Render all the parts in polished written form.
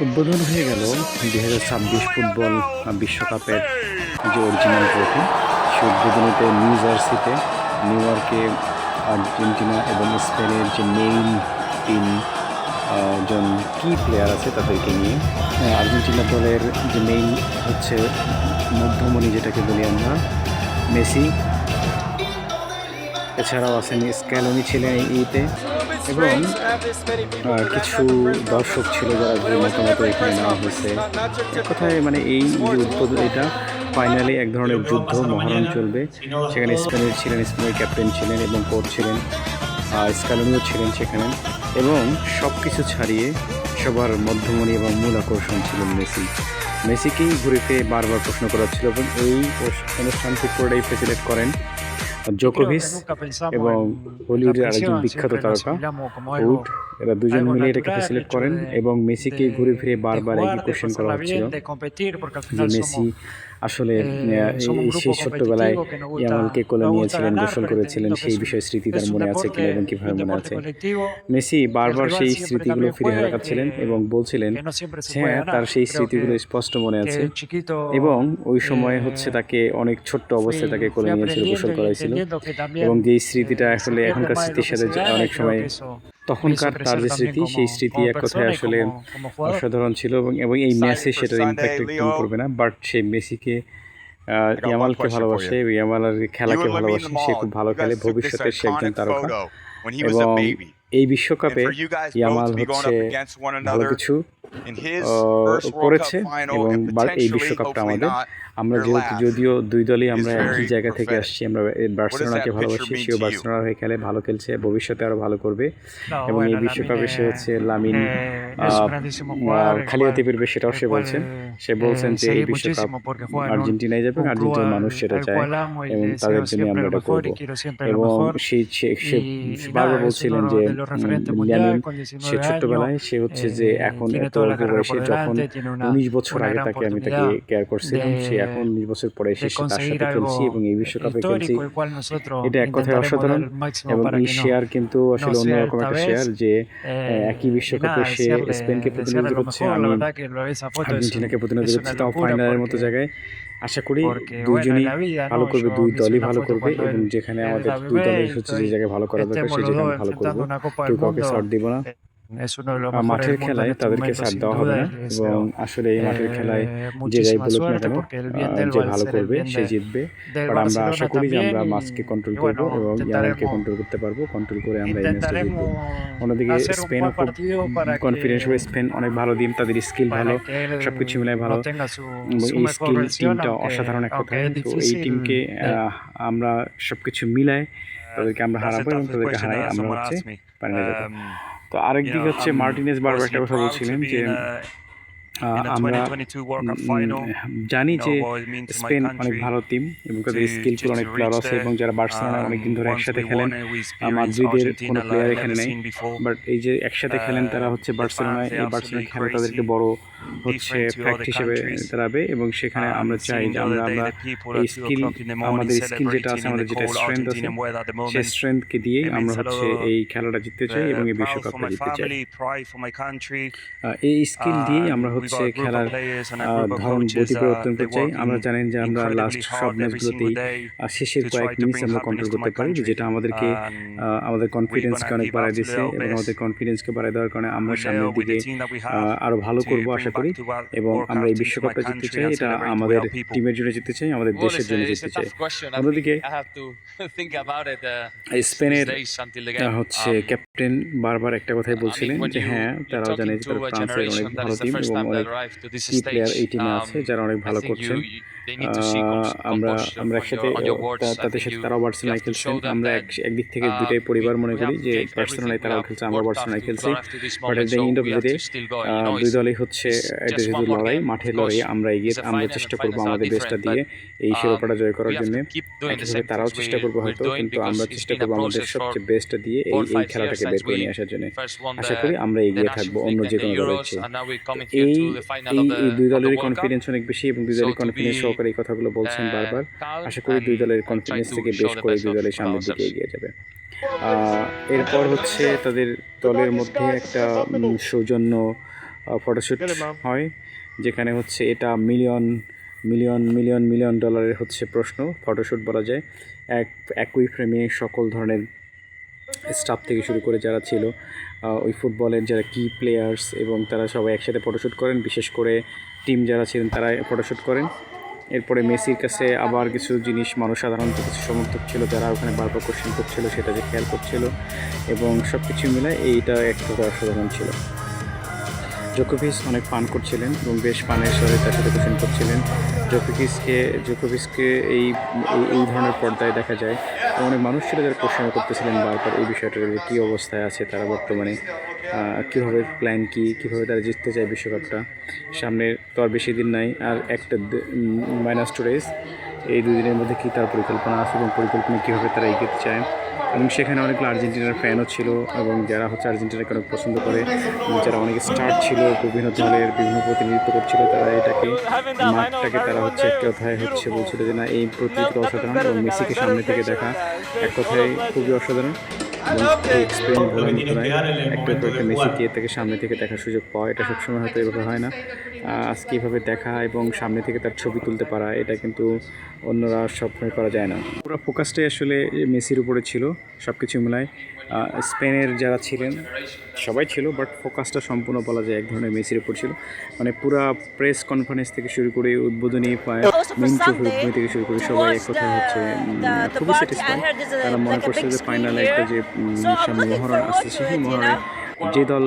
উদ্বোধন হয়ে গেল 2026 ফুটবল বিশ্বকাপের যে অরিজিনাল ট্রফি। সেই উদ্বোধনীতে নিউ জার্সিতে নিউ ইয়র্কে আর্জেন্টিনা এবং স্পেনের যে মেইন তিন জন কি প্লেয়ার আছে তাদেরকে নিয়ে আর্জেন্টিনা দলের যে মেইন হচ্ছে মধ্যমণি যেটাকে বলি আমরা মেসি, এছাড়াও আছেন স্ক্যালোনি ছিলেন এইতে এবং কিছু দর্শক ছিল যারা যে মতামত এখানে নেওয়া হয়েছে। এক কথায় মানে এই যে উদ্বোধন এটা ফাইনালি এক ধরনের যুদ্ধ মহরণ চলবে। সেখানে স্পেনের ক্যাপ্টেন ছিলেন এবং কোচ ছিলেন, স্ক্যালোনিও ছিলেন সেখানে, এবং সব কিছু ছাড়িয়ে সবার মধ্যমণি এবং মূল আকর্ষণ ছিলেন মেসিকেই ঘুরে ফিরে বারবার প্রশ্ন করা ছিল এবং এই অনুষ্ঠানটি পুরোটাই ফেসিলেট করেন জোকোভিচ এবং হলিউডের আরেকজন বিখ্যাত তারকা উড। এরা দুজন মিলে এটাকে ফেসিলেট করেন এবং মেসিকে ঘুরে ফিরে বারবার একই কোশ্চেন করা হচ্ছিল যে মেসি আসলে সেই ছোট্টবেলায় ইয়ামালকে কোলে নিয়েছিলেন, গোসল করেছিলেন, সেই বিষয়ে স্মৃতি তার মনে আছে কিনা এবং কীভাবে মনে আছে। মেসি বারবার সেই স্মৃতিগুলো ফিরে হারাচ্ছিলেন এবং বলছিলেন হ্যাঁ তার সেই স্মৃতিগুলো স্পষ্ট মনে আছে এবং ওই সময় হচ্ছে তাকে অনেক ছোট্ট অবস্থায় তাকে কোলে নিয়েছিল, গোসল করাইছিল এবং যেই স্মৃতিটা আসলে এখনকার স্মৃতির সাথে অনেক সময় তখনকার তার যে স্মৃতি, সেই স্মৃতি এক কথায় আসলে অসাধারণ ছিল এবং এই ম্যাচে সেটার ইম্প্যাক্ট একদম করবে না। বাট সে মেসিকে ইয়ামালকে ভালোবাসে, ইয়ামালের খেলাকে ভালোবাসে, সে খুব ভালো খেলে, ভবিষ্যতে সে একজন তারকা এবং এই বিশ্বকাপে ইয়ামাল হচ্ছে ভালো কিছু করেছে এবং এই বিশ্বকাপটা আমরা যদিও দুই দলই আমরা একই জায়গা থেকে আসছি, আমরা বার্সেলোনাকে ভালোবাসি, সেও বার্সেলোনার হয়ে খেলে, ভালো খেলছে, ভবিষ্যতে আরও ভালো করবে এবং এই বিশ্বকাপে সে হচ্ছে লামিন খালিয়াতি পেরবে সেটাও সে বলছেন যে এই বিশ্বকাপ আর্জেন্টিনায় যাবে, আর্জেন্টিনার মানুষ সেটা চায় এবং তাদের জন্য আমরা এটা করবো এবং সে বারবার বলছিলেন যে লামিন সে ছোট্টবেলায় সে হচ্ছে যে এখন এত অল্প বয়সে, যখন 19 বছর আগে তাকে কেয়ার করছিলাম, সে এখন 19 বছর পরে এসে তার সাথে খেলছি এবং এই বিশ্বকাপে খেলছি, এটা এক কথায় অসাধারণ। এবং এই শেয়ার কিন্তু আসলে অন্যরকম একটা শেয়ার যে একই বিশ্বকাপে সে স্পেনকে প্রতিনিধিত্ব করছে, আমি আর্জেন্টিনাকে প্রতিনিধিত্ব করছি, তাও ফাইনালের মতো জায়গায়। আশা করি দুইজনই ভালো করবে, দুই দলই ভালো করবে এবং যেখানে আমাদের দুই দলের হচ্ছে যে জায়গায় ভালো করা দরকার সেই জায়গায় ভালো করবো, কেউ কাউকে ছাড় দিব না। মাঠের খেলায় তাদেরকে ছাড় দেওয়া হবে না এবং আসলে এই মাঠের খেলায় যে যাই বলুক না কেন, যে ভালো করবে সে জিতবে। বাট আমরা আশা করি যে আমরা মাছকে কন্ট্রোল করবো এবং ইয়ামালকে কন্ট্রোল করতে পারবো, কন্ট্রোল করে আমরা এই ম্যাচটা জিতবো। অন্যদিকে স্পেনও খুব কনফিডেন্স হবে, স্পেন অনেক ভালো টিম, তাদের স্কিল ভালো, সব কিছু মিলায় ভালো এবং এই স্কিল টিমটা অসাধারণ এক কথা। তো এই টিমকে আমরা সব কিছু মিলায় তাদেরকে আমরা হারাবো এবং তাদেরকে হারাই আমরা হচ্ছে ফাইনালে যাবো। তো আরেকদিকে হচ্ছে মার্টিনেজ বারবার একটা কথা বলছিলেন যে আমরা জানি যে স্পেন অনেক ভালো টিম এবং তাদের স্কিলফুল অনেক প্লেয়ার আছে এবং যারা বার্সেলোনায় অনেকদিন ধরে একসাথে খেলেন, মাদ্রিদের কোনো প্লেয়ার এখানে নেই, বাট এই যে একসাথে খেলেন তারা হচ্ছে বার্সেলোনায়, এই বার্সেলোনা খেলে তাদেরকে বড় হচ্ছে ফ্যাক্ট হিসেবে দাঁড়াবে এবং সেখানে আমরা চাই যে আমরা এই স্কিল, আমাদের স্কিল যেটা আছে, আমাদের যেটা স্ট্রেংথ আছে, সেই স্ট্রেংথকে দিয়েই আমরা হচ্ছে এই খেলাটা জিততে চাই এবং এই বিশ্বকাপটা জিততে চাই। এই স্কিল দিয়েই আমরা হচ্ছে খেলার ধরন গতি পরিবর্তন করতে চাই। আমরা জানেন যে আমরা লাস্ট সব ম্যাচগুলোতেই শেষের কয়েক মিনিট আমরা কন্ট্রোল করতে পারি, যেটা আমাদেরকে আমাদের কনফিডেন্সকে অনেক বাড়ায় দিচ্ছে এবং আমাদের কনফিডেন্সকে বাড়ায় দেওয়ার কারণে আমরা সামনের দিকে আরও ভালো করবো আশা করি এবং আমরা এই বিশ্বকাপটা জিততে চাই। এটা আমাদের টিমের জন্য জিততে চাই, আমাদের দেশের জন্য জিততে চাই। অন্যদিকে স্পেনের হচ্ছে ক্যাপ্টেন বারবার একটা কথাই বলছিলেন যে হ্যাঁ তারাও জানে যে তারা ফ্রান্সের অনেক ভালো টিম এবং অনেক কি প্লেয়ার এই টিমে আছে যারা অনেক ভালো করছেন। আমরা একসাথে তাদের সাথে তারাও বার্সেলোনায় খেলছেন, আমরা একদিক থেকে দুটাই পরিবার মনে করি যে বার্সেলোনায় তারাও খেলছে, আমরা বার্সেলোনায় খেলছি, but at the end of the day দুই দলই হচ্ছে এটা যেহেতু লড়াই, মাঠের লড়াই, আমরা এগিয়ে আমরা চেষ্টা করবো আমাদের বেস্টটা দিয়ে এই শিরোপাটা জয় করার জন্য। একইভাবে তারাও চেষ্টা করবো হয়তো, কিন্তু আমরা চেষ্টা করবো আমাদের সবচেয়ে বেস্টটা দিয়ে এই খেলাটাকে বের করে নিয়ে আসার জন্য। আশা করি আমরা এগিয়ে থাকবো অন্য যে কোনো দলের চেয়ে। এই দুই দলেরই কনফিডেন্স অনেক বেশি এবং দুই দলের কনফিডেন্স সহকারে এই কথাগুলো বলছেন বারবার। আশা করি দুই দলের কনফিডেন্স থেকে বেশ করে দুই দলের সামনের দিকে এগিয়ে যাবে। এরপর হচ্ছে তাদের দলের মধ্যে একটা সৌজন্য ফটোশ্যুট হয়, যেখানে হচ্ছে এটা মিলিয়ন মিলিয়ন মিলিয়ন মিলিয়ন ডলারের হচ্ছে প্রশ্ন, ফটোশ্যুট বলা যায়। একই ফ্রেমে সকল ধরনের স্টাফ থেকে শুরু করে যারা ছিল ওই ফুটবলের যারা কি প্লেয়ার্স, এবং তারা সবাই একসাথে ফটোশ্যুট করেন। বিশেষ করে টিম যারা ছিলেন তারা ফটোশ্যুট করেন। এরপরে মেসির কাছে আবার কিছু জিনিস মানুষ, সাধারণত কিছু সমর্থক ছিল যারা ওখানে বারবার কোশ্চেন করছিল, সেটা যে খেয়াল করছিল, এবং সব কিছু মিলে এইটা একটা অসাধারণ ছিল। জোকোভিচ অনেক পান করছিলেন এবং বেশ পানের স্বরে তার সাথে কোশ্চেন করছিলেন। জোকোভিচকে এই ধরনের পর্দায় দেখা যায়। অনেক মানুষ ছিল যারা কোশ্চেন করতেছিলেন বারবার এই বিষয়টার যে কী অবস্থায় আছে তারা বর্তমানে, কীভাবে প্ল্যান কীভাবে তারা জিততে চায় বিশ্বকাপটা। সামনে তো আর বেশি দিন নাই, আর একটা -2 ডেজ। এই 2 দিনের মধ্যে কী তার পরিকল্পনা আছে এবং পরিকল্পনা কীভাবে তারা এগিয়ে চায়। এবং সেখানে অনেকগুলো আর্জেন্টিনার ফ্যানও ছিল, এবং যারা হচ্ছে আর্জেন্টিনাকে অনেক পছন্দ করে, যারা অনেক স্টার ছিল, বিভিন্ন দলের বিভিন্ন প্রতিনিধিত্ব করছিল, তারা মাঠটাকে তারা হচ্ছে এক কথায় হচ্ছে বলছিল যে না, এই প্রতিযোগিতা অসাধারণ, এবং মেসিকে সামনে থেকে দেখা এক কথায় খুবই অসাধারণ। একটা মেসিকে তাকে সামনে থেকে দেখার সুযোগ পাওয়া, এটা সবসময় হয়তো এভাবে হয় না। আজকে এভাবে দেখা এবং সামনে থেকে তার ছবি তুলতে পারা, এটা কিন্তু অন্যরা সবসময় করা যায় না। পুরো ফোকাসটাই আসলে মেসির উপরে ছিল সব কিছু মিলায়। স্পেনের যারা ছিলেন সবাই ছিল, বাট ফোকাসটা সম্পূর্ণ বলা যায় এক ধরনের মেসির উপর ছিল। মানে পুরা প্রেস কনফারেন্স থেকে শুরু করে উদ্বোধনী থেকে শুরু করে সবাই এক কথায় হচ্ছে খুবই স্যাটিসফাই। তারা মনে করছে যে ফাইনালে একটা যে সামনে মহরণ আসছে, সেই মহরণে যে দল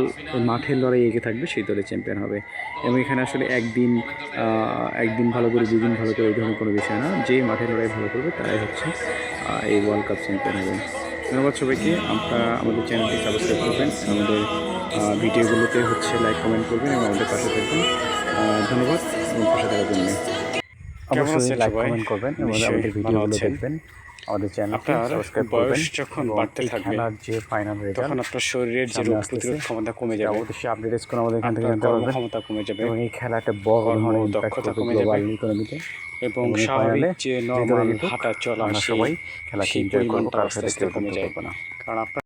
মাঠের লড়াই এগিয়ে থাকবে সেই দলে চ্যাম্পিয়ন হবে। এবং এখানে আসলে একদিন ভালো করে 2 দিন ভালো করে এই ধরনের কোনো বিষয় না, যে মাঠের লড়াই ভালো করবে তারাই হচ্ছে এই ওয়ার্ল্ড কাপ চ্যাম্পিয়ন হবে। ধন্যবাদ সবাইকে। আপনারা আমাদের চ্যানেলটি সাবস্ক্রাইব করবেন, আমাদের ভিডিওগুলোতে হচ্ছে লাইক কমেন্ট করবেন এবং আমাদের পাশে থাকবেন। ধন্যবাদ এবং পাশে থাকার জন্য। অবশ্যই লাইক কমেন্ট করবেন এবং আমাদের ভিডিওগুলো দেখবেন। আমাদের চ্যানেলটি সাবস্ক্রাইব করবেন। যখন বাড়তে থাকবে খেলার যে ফাইনাল রেজাল্ট, তখন আপনার শরীরের যে রোগ প্রতিরোধ ক্ষমতা কমে যাবে। অবশ্যই আপডেটস করে আমাদের এখান থেকে জানতে পারবেন। ক্ষমতা কমে যাবে এবং এই খেলাটা বড় ধরনের দক্ষতা কমে যাবে ইকোনমিতে, এবং স্বাভাবিক যে নরমাল হাঁটা চলা সবাই খেলা এনজয় করবে, কারণ আপনার